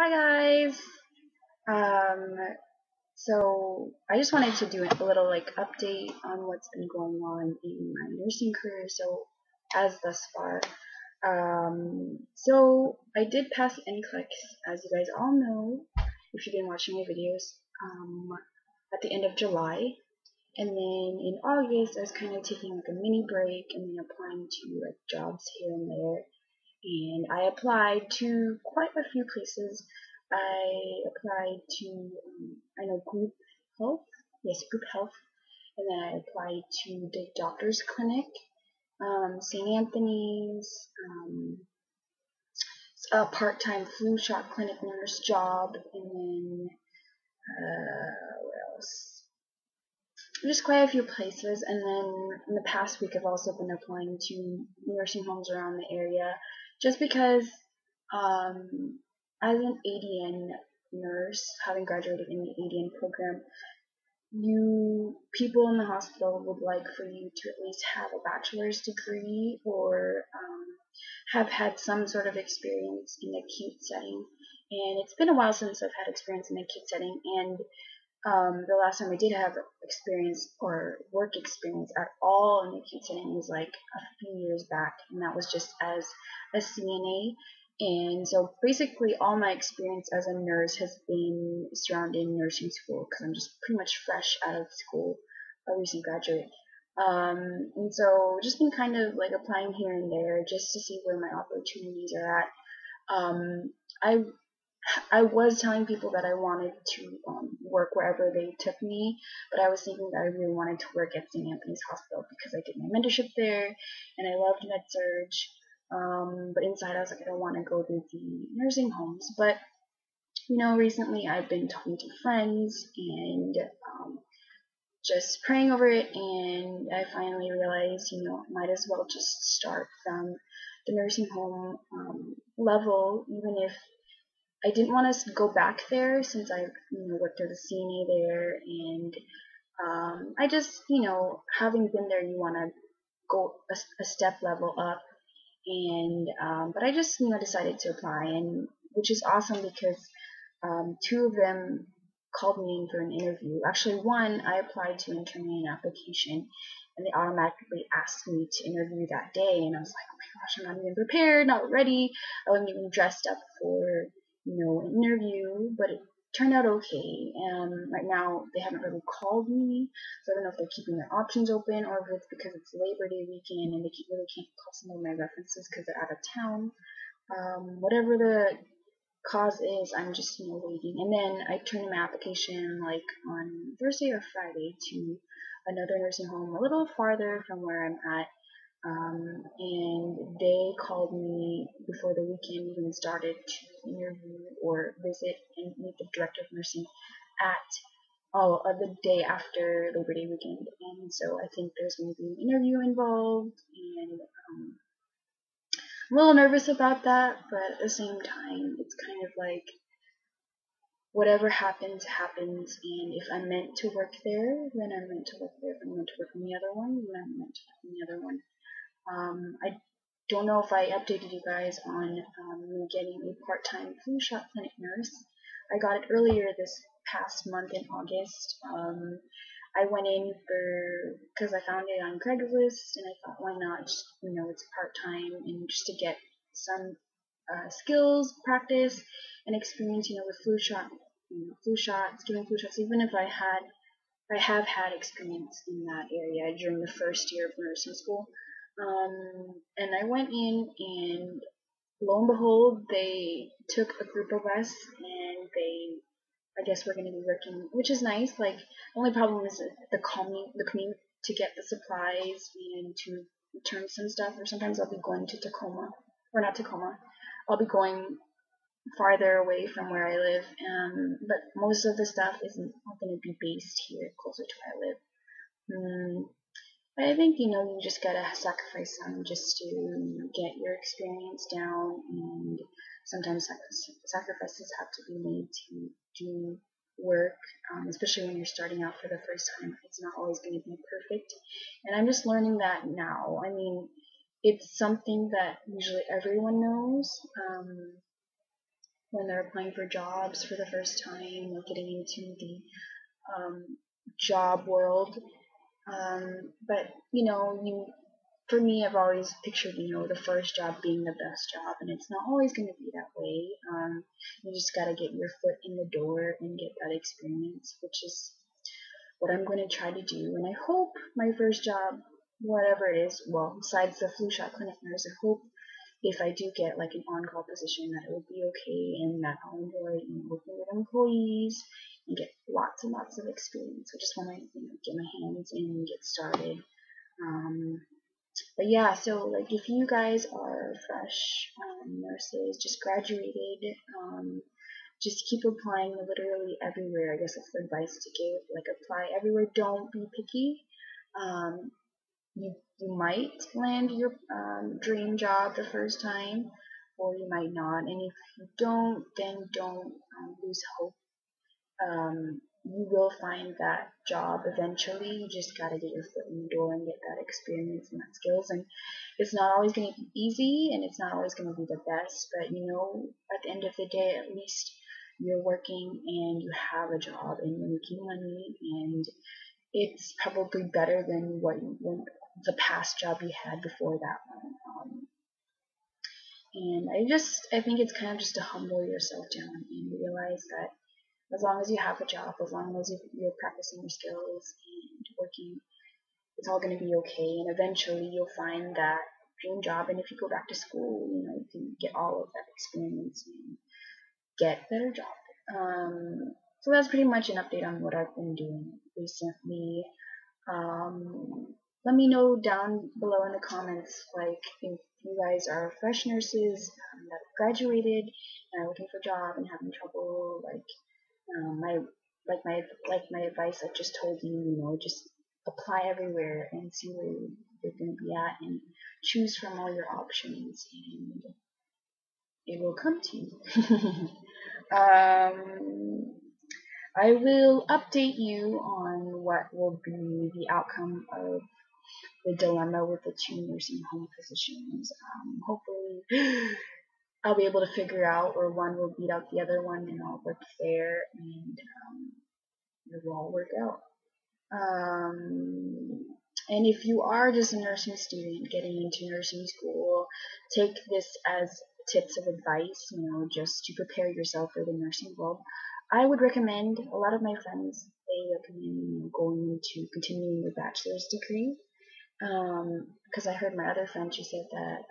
Hi guys. Um, so I just wanted to do a little update on what's been going on in my nursing career. So as thus far, I did pass the NCLEX, as you guys all know, if you've been watching my videos, at the end of July. And then in August, I was kind of taking like a mini break and then applying to like jobs here and there, and I applied to quite a few places. I applied to, I know Group Health, yes, Group Health, and then I applied to the Doctor's Clinic, St. Anthony's, a part-time flu shot clinic nurse job, and then what else? Just quite a few places, and then in the past week I've also been applying to nursing homes around the area, just because as an ADN nurse, having graduated in the ADN program, you people in the hospital would like for you to at least have a bachelor's degree or have had some sort of experience in the acute setting. And it's been a while since I've had experience in the acute setting, and the last time I did have experience or work experience at all in the acute setting was like a few years back, and that was just as a CNA. And so basically all my experience as a nurse has been surrounding nursing school because I'm just pretty much fresh out of school, a recent graduate. And so just been kind of like applying here and there just to see where my opportunities are at. Um, I I was telling people that I wanted to work wherever they took me, but I was thinking that I really wanted to work at St. Anthony's Hospital because I did my mentorship there and I loved med surge. But inside I was like, I don't want to go to the nursing homes. But recently I've been talking to friends and just praying over it, and I finally realized, might as well just start from the nursing home level, even if I didn't want to go back there since I worked as a CNA there, and I just having been there, you want to go a step level up, and but I just decided to apply, and which is awesome because two of them called me in for an interview. Actually, one I applied to and turned in an application, and they automatically asked me to interview that day, and I was like, oh my gosh, I'm not even prepared, not ready. I wasn't even dressed up for an interview, but it turned out okay. Right now they haven't really called me, so I don't know if they're keeping their options open or if it's because it's Labor Day weekend and they really can't call some of my references because they're out of town. Whatever the cause is, I'm just waiting. And then I turned in my application like on Thursday or Friday to another nursing home a little farther from where I'm at. And they called me before the weekend even started to interview or visit and meet the director of nursing at the day after Labor Day weekend. And so I think there's going to be an interview involved, and I'm a little nervous about that, but at the same time, it's kind of like whatever happens, happens, and if I'm meant to work there, then I'm meant to work there. If I'm meant to work in the other one, then I'm meant to work in the other one. I don't know if I updated you guys on me getting a part-time flu shot clinic nurse. I got it earlier this past month in August. I went in because I found it on Craigslist, and I thought, why not? Just, it's part-time, and just to get some skills, practice, and experience, with flu shots, giving flu shots. Even if I have had experience in that area during the first year of nursing school. And I went in, and lo and behold, they took a group of us, and I guess we're going to be working, which is nice. Like, the only problem is the commute to get the supplies and to return some stuff, or sometimes I'll be going to Tacoma, or not Tacoma, I'll be going farther away from where I live, but most of the stuff isn't going to be based here, closer to where I live. But I think, you just gotta sacrifice some just to get your experience down, and sometimes sacrifices have to be made to do work, especially when you're starting out for the first time. It's not always going to be perfect, and I'm just learning that now. I mean, it's something that usually everyone knows, when they're applying for jobs for the first time or getting into the job world. But for me, I've always pictured, the first job being the best job, and it's not always going to be that way. You just got to get your foot in the door and get that experience, which is what I'm going to try to do. And I hope my first job, whatever it is, well, besides the flu shot clinic nurse, I hope if I do get like an on-call position that it will be okay and that I'll enjoy working with employees and get lots and lots of experience. I just want to get my hands in and get started. But yeah, so like if you guys are fresh nurses, just graduated, just keep applying literally everywhere. I guess that's the advice to give. Like apply everywhere. Don't be picky. Um, you might land your dream job the first time, or you might not. And if you don't, then don't lose hope. You will find that job eventually. You just gotta get your foot in the door and get that experience and that skills. And it's not always gonna be easy, and it's not always gonna be the best. But at the end of the day, at least you're working and you have a job and you're making money, and it's probably better than the past job you had before that one. And I think it's kind of just to humble yourself down and realize that as long as you have a job, as long as you're practicing your skills and working, it's all going to be okay. And eventually you'll find that dream job. And if you go back to school, you can get all of that experience and get a better job. So that's pretty much an update on what I've been doing recently. Let me know down below in the comments, like if you guys are fresh nurses that have graduated and are looking for a job and having trouble, my advice I just told you, just apply everywhere and see where you're going to be at and choose from all your options and it will come to you. I will update you on what will be the outcome of the dilemma with the two nursing home positions. Hopefully I'll be able to figure out, or one will beat out the other one and I'll work there and it will all work out. And if you are just a nursing student getting into nursing school, take this as tips of advice, just to prepare yourself for the nursing world. I would recommend, a lot of my friends, they recommend going into continuing your bachelor's degree. Because I heard my other friend, she said that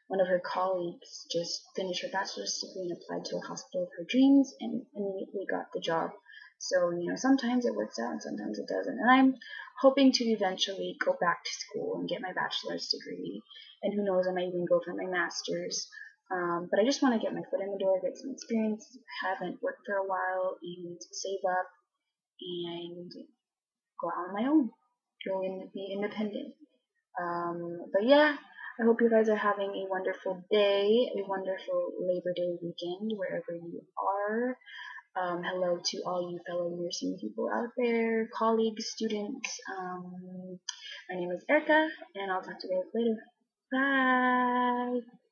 one of her colleagues just finished her bachelor's degree and applied to a hospital of her dreams and immediately got the job. So, sometimes it works out and sometimes it doesn't. And I'm hoping to eventually go back to school and get my bachelor's degree. And who knows, I might even go for my master's. But I just want to get my foot in the door, get some experience. I haven't worked for a while and save up and go out on my own. Go and be independent. But yeah, I hope you guys are having a wonderful day, a wonderful Labor Day weekend, wherever you are. Hello to all you fellow nursing people out there, colleagues, students. My name is Erica, and I'll talk to you guys later. Bye!